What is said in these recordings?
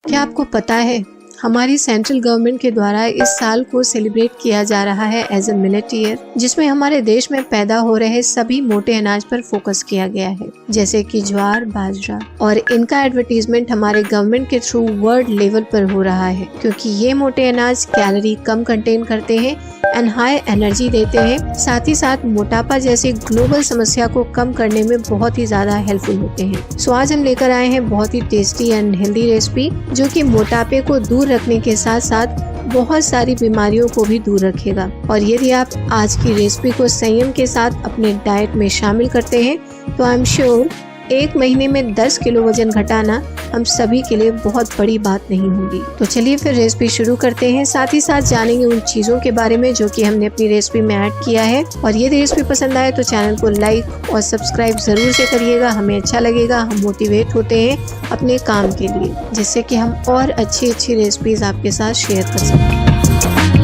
क्या आपको पता है हमारी सेंट्रल गवर्नमेंट के द्वारा इस साल को सेलिब्रेट किया जा रहा है एज अ मिलेट ईयर, जिसमें हमारे देश में पैदा हो रहे सभी मोटे अनाज पर फोकस किया गया है, जैसे कि ज्वार, बाजरा, और इनका एडवर्टीजमेंट हमारे गवर्नमेंट के थ्रू वर्ल्ड लेवल पर हो रहा है, क्योंकि ये मोटे अनाज कैलोरी कम कंटेन करते हैं एंड हाई एनर्जी देते हैं, साथ ही साथ मोटापा जैसी ग्लोबल समस्या को कम करने में बहुत ही ज्यादा हेल्पफुल होते हैं। सो आज हम लेकर आए हैं बहुत ही टेस्टी एंड हेल्दी रेसिपी, जो कि मोटापे को दूर रखने के साथ साथ बहुत सारी बीमारियों को भी दूर रखेगा। और यदि आप आज की रेसिपी को संयम के साथ अपने डाइट में शामिल करते हैं तो आई एम श्योर 1 महीने में 10 किलो वजन घटाना हम सभी के लिए बहुत बड़ी बात नहीं होगी। तो चलिए फिर रेसिपी शुरू करते हैं, साथ ही साथ जानेंगे उन चीजों के बारे में जो कि हमने अपनी रेसिपी में ऐड किया है। और यदि रेसिपी पसंद आए तो चैनल को लाइक और सब्सक्राइब जरूर से करिएगा, हमें अच्छा लगेगा, हम मोटिवेट होते हैं अपने काम के लिए, जिससे कि हम और अच्छी रेसिपीज आपके साथ शेयर कर सकें।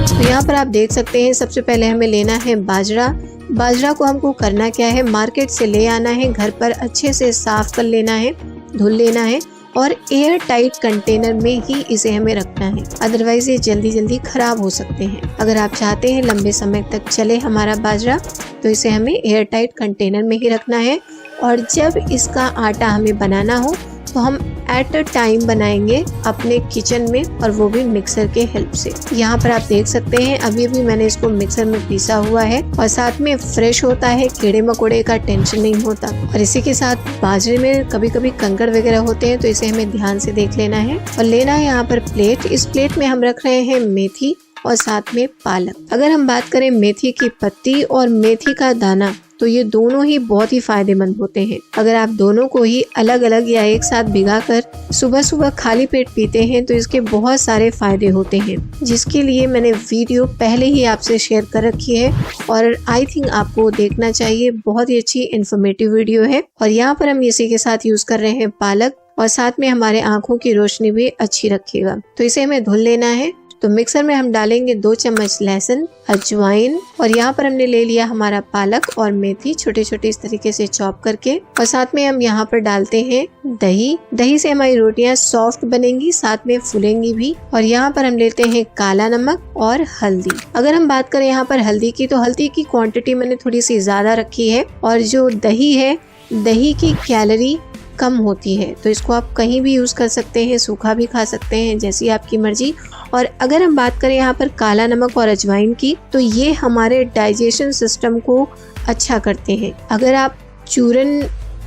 तो यहाँ पर आप देख सकते हैं, सबसे पहले हमें लेना है बाजरा को हमको करना क्या है, मार्केट से ले आना है, घर पर अच्छे से साफ कर लेना है, धुल लेना है और एयर टाइट कंटेनर में ही इसे हमें रखना है, अदरवाइज ये जल्दी खराब हो सकते हैं। अगर आप चाहते हैं लंबे समय तक चले हमारा बाजरा तो इसे हमें एयर टाइट कंटेनर में ही रखना है। और जब इसका आटा हमें बनाना हो तो हम एट अ टाइम बनाएंगे अपने किचन में, और वो भी मिक्सर के हेल्प से। यहाँ पर आप देख सकते हैं अभी मैंने इसको मिक्सर में पीसा हुआ है और साथ में फ्रेश होता है, कीड़े मकोड़े का टेंशन नहीं होता। और इसी के साथ बाजरे में कभी कभी कंकड़ वगैरह होते हैं, तो इसे हमें ध्यान से देख लेना है। और लेना है यहाँ पर प्लेट, इस प्लेट में हम रख रहे हैं मेथी और साथ में पालक। अगर हम बात करें मेथी की पत्ती और मेथी का दाना, तो ये दोनों ही बहुत ही फायदेमंद होते हैं। अगर आप दोनों को ही अलग अलग या एक साथ भिगाकर सुबह खाली पेट पीते हैं तो इसके बहुत सारे फायदे होते हैं, जिसके लिए मैंने वीडियो पहले ही आपसे शेयर कर रखी है और आई थिंक आपको देखना चाहिए। बहुत ही अच्छी इन्फॉर्मेटिव वीडियो है। और यहाँ पर हम इसी के साथ यूज कर रहे हैं पालक, और साथ में हमारे आँखों की रोशनी भी अच्छी रखेगा। तो इसे हमें धुल लेना है। तो मिक्सर में हम डालेंगे 2 चम्मच लहसुन, अजवाइन, और यहाँ पर हमने ले लिया हमारा पालक और मेथी छोटे छोटे इस तरीके से चॉप करके। और साथ में हम यहाँ पर डालते हैं दही से हमारी रोटियां सॉफ्ट बनेंगी, साथ में फूलेंगी भी। और यहाँ पर हम लेते हैं काला नमक और हल्दी। अगर हम बात करें यहाँ पर हल्दी की, तो हल्दी की क्वांटिटी मैंने थोड़ी सी ज्यादा रखी है। और जो दही है, दही की कैलोरी कम होती है, तो इसको आप कहीं भी यूज कर सकते हैं, सूखा भी खा सकते हैं, जैसी आपकी मर्जी। और अगर हम बात करें यहाँ पर काला नमक और अजवाइन की, तो ये हमारे डाइजेशन सिस्टम को अच्छा करते हैं। अगर आप चूरन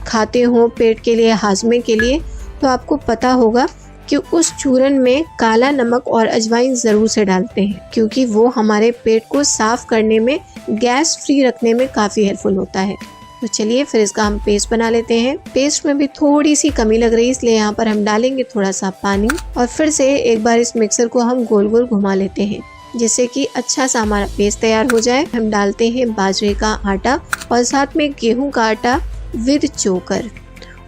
खाते हो पेट के लिए, हाजमे के लिए, तो आपको पता होगा कि उस चूरन में काला नमक और अजवाइन जरूर से डालते हैं, क्योंकि वो हमारे पेट को साफ करने में, गैस फ्री रखने में काफी हेल्पफुल होता है। तो चलिए फिर इसका हम पेस्ट बना लेते हैं। पेस्ट में भी थोड़ी सी कमी लग रही है, इसलिए यहाँ पर हम डालेंगे थोड़ा सा पानी, और फिर से एक बार इस मिक्सर को हम गोल गोल घुमा लेते हैं, जिससे कि अच्छा सा हमारा पेस्ट तैयार हो जाए। हम डालते हैं बाजरे का आटा और साथ में गेहूं का आटा विद चोकर।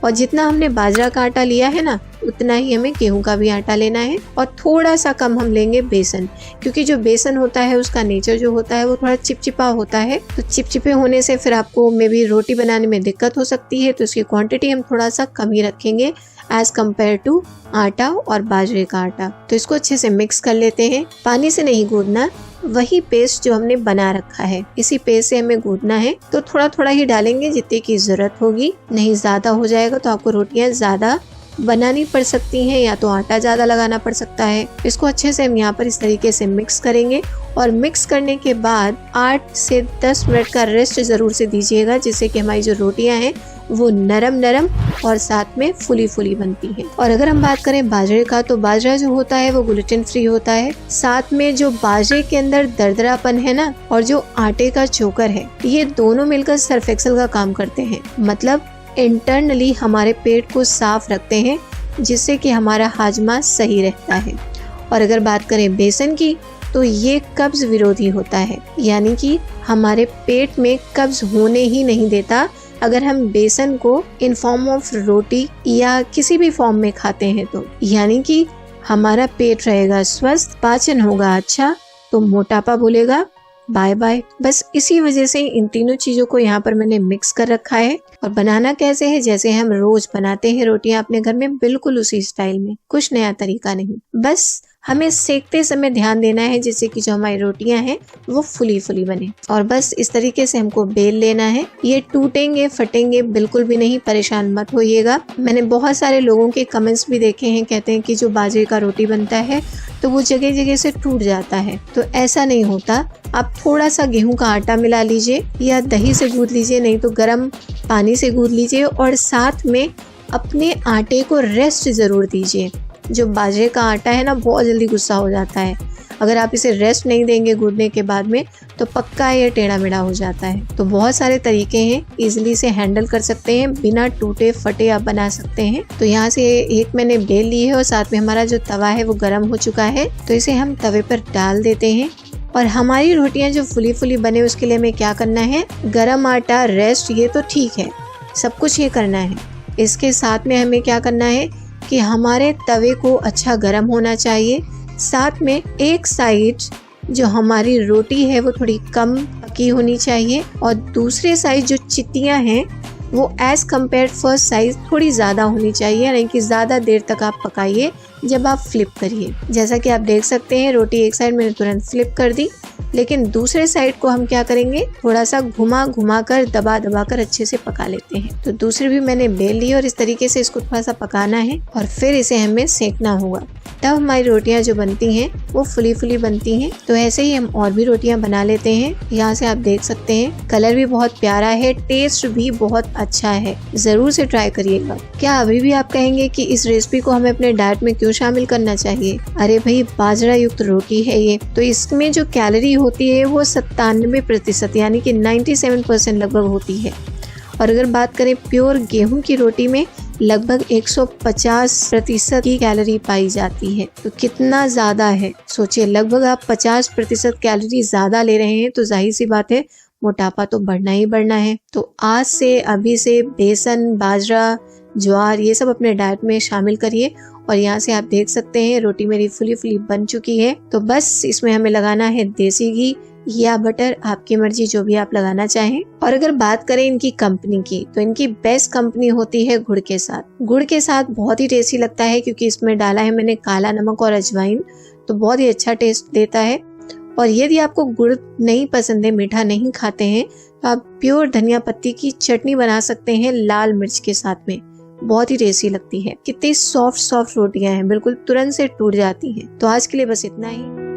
और जितना हमने बाजरा का आटा लिया है ना, उतना ही हमें गेहूं का भी आटा लेना है। और थोड़ा सा कम हम लेंगे बेसन, क्योंकि जो बेसन होता है उसका नेचर जो होता है वो थोड़ा चिपचिपा होता है। तो चिपचिपे होने से फिर आपको मे बी रोटी बनाने में दिक्कत हो सकती है, तो इसकी क्वांटिटी हम थोड़ा सा कम ही रखेंगे एज कम्पेयर टू आटा और बाजरे का आटा। तो इसको अच्छे से मिक्स कर लेते हैं, पानी से नहीं गूंदना, वही पेस्ट जो हमने बना रखा है इसी पेस्ट से हमें गूंदना है। तो थोड़ा थोड़ा ही डालेंगे जितने की जरूरत होगी, नहीं ज्यादा हो जाएगा तो आपको रोटियां ज्यादा बनानी पड़ सकती हैं, या तो आटा ज्यादा लगाना पड़ सकता है। इसको अच्छे से हम यहाँ पर इस तरीके से मिक्स करेंगे, और मिक्स करने के बाद 8 से 10 मिनट का रेस्ट जरूर से दीजिएगा, जिससे कि हमारी जो रोटियां हैं वो नरम और साथ में फुली बनती हैं। और अगर हम बात करें बाजरे का, तो बाजरा जो होता है वो ग्लूटेन फ्री होता है। साथ में जो बाजरे के अंदर दरदरापन है ना, और जो आटे का चोकर है, ये दोनों मिलकर सर्फ एक्सेल का काम करते हैं। मतलब इंटरनली हमारे पेट को साफ रखते हैं, जिससे कि हमारा हाजमा सही रहता है। और अगर बात करें बेसन की, तो ये कब्ज विरोधी होता है, यानी कि हमारे पेट में कब्ज होने ही नहीं देता अगर हम बेसन को इन फॉर्म ऑफ रोटी या किसी भी फॉर्म में खाते हैं। तो यानी कि हमारा पेट रहेगा स्वस्थ, पाचन होगा अच्छा, तो मोटापा बोलेगा बाय बाय। बस इसी वजह से इन तीनों चीजों को यहाँ पर मैंने मिक्स कर रखा है। और बनाना कैसे है, जैसे हम रोज बनाते हैं रोटियां अपने घर में, बिल्कुल उसी स्टाइल में, कुछ नया तरीका नहीं। बस हमें सेकते समय ध्यान देना है जिससे कि जो हमारी रोटियां हैं वो फुली फुली बने। और बस इस तरीके से हमको बेल लेना है। ये टूटेंगे फटेंगे बिल्कुल भी नहीं, परेशान मत होइएगा। मैंने बहुत सारे लोगों के कमेंट्स भी देखे हैं, कहते हैं कि जो बाजरे का रोटी बनता है तो वो जगह जगह से टूट जाता है। तो ऐसा नहीं होता। आप थोड़ा सा गेहूं का आटा मिला लीजिए या दही से गूंथ लीजिए, नहीं तो गर्म पानी से गूंथ लीजिए और साथ में अपने आटे को रेस्ट ज़रूर दीजिए। जो बाजरे का आटा है ना, बहुत जल्दी गुस्सा हो जाता है। अगर आप इसे रेस्ट नहीं देंगे गूंथने के बाद में तो पक्का ये टेढ़ा मेढ़ा हो जाता है। तो बहुत सारे तरीके हैं, इजीली से हैंडल कर सकते हैं, बिना टूटे फटे आप बना सकते हैं। तो यहाँ से एक मैंने बेल ली है और साथ में हमारा जो तवा है वो गर्म हो चुका है, तो इसे हम तवे पर डाल देते हैं। और हमारी रोटियां जो फुली फुली बने उसके लिए हमें क्या करना है, गरम आटा, रेस्ट, ये तो ठीक है, सब कुछ ये करना है। इसके साथ में हमें क्या करना है कि हमारे तवे को अच्छा गर्म होना चाहिए। साथ में एक साइड जो हमारी रोटी है वो थोड़ी कम पकी होनी चाहिए और दूसरे साइड जो चित्तियाँ हैं वो एज कम्पेयर फर्स्ट साइज थोड़ी ज़्यादा होनी चाहिए, यानी कि ज़्यादा देर तक आप पकाइए जब आप फ्लिप करिए। जैसा कि आप देख सकते हैं रोटी एक साइड मैंने तुरंत फ्लिप कर दी, लेकिन दूसरे साइड को हम क्या करेंगे, थोड़ा सा घुमा घुमा कर दबा दबा कर अच्छे से पका लेते हैं। तो दूसरी भी मैंने बेल ली और इस तरीके से इसको थोड़ा सा पकाना है और फिर इसे हमें सेकना होगा, तब हमारी रोटियां जो बनती हैं वो फुली फुली बनती हैं। तो ऐसे ही हम और भी रोटियां बना लेते हैं। यहाँ से आप देख सकते हैं कलर भी बहुत प्यारा है, टेस्ट भी बहुत अच्छा है, जरूर से ट्राई करिएगा। क्या अभी भी आप कहेंगे कि इस रेसिपी को हमें अपने डाइट में क्यों शामिल करना चाहिए? अरे भाई, बाजरा युक्त रोटी है ये, तो इसमें जो कैलोरी होती है वो 97% यानी कि 97% लगभग होती है। और अगर बात करें प्योर गेहूं की रोटी में लगभग 150% की कैलोरी पाई जाती है। तो कितना ज्यादा है सोचिए, लगभग आप 50% कैलोरी ज्यादा ले रहे हैं, तो जाहिर सी बात है मोटापा तो बढ़ना ही बढ़ना है। तो आज से, अभी से बेसन, बाजरा, ज्वार ये सब अपने डाइट में शामिल करिए। और यहाँ से आप देख सकते हैं रोटी मेरी फुली फुली बन चुकी है। तो बस इसमें हमें लगाना है देसी घी या बटर, आपकी मर्जी, जो भी आप लगाना चाहें। और अगर बात करें इनकी कंपनी की, तो इनकी बेस्ट कंपनी होती है गुड़ के साथ। गुड़ के साथ बहुत ही टेस्टी लगता है क्योंकि इसमें डाला है मैंने काला नमक और अजवाइन, तो बहुत ही अच्छा टेस्ट देता है। और यदि आपको गुड़ नहीं पसंद है, मीठा नहीं खाते हैं, तो आप प्योर धनिया पत्ती की चटनी बना सकते हैं लाल मिर्च के साथ में, बहुत ही टेस्टी लगती है। कितनी सॉफ्ट सॉफ्ट रोटियां हैं, बिल्कुल तुरंत से टूट जाती हैं। तो आज के लिए बस इतना ही।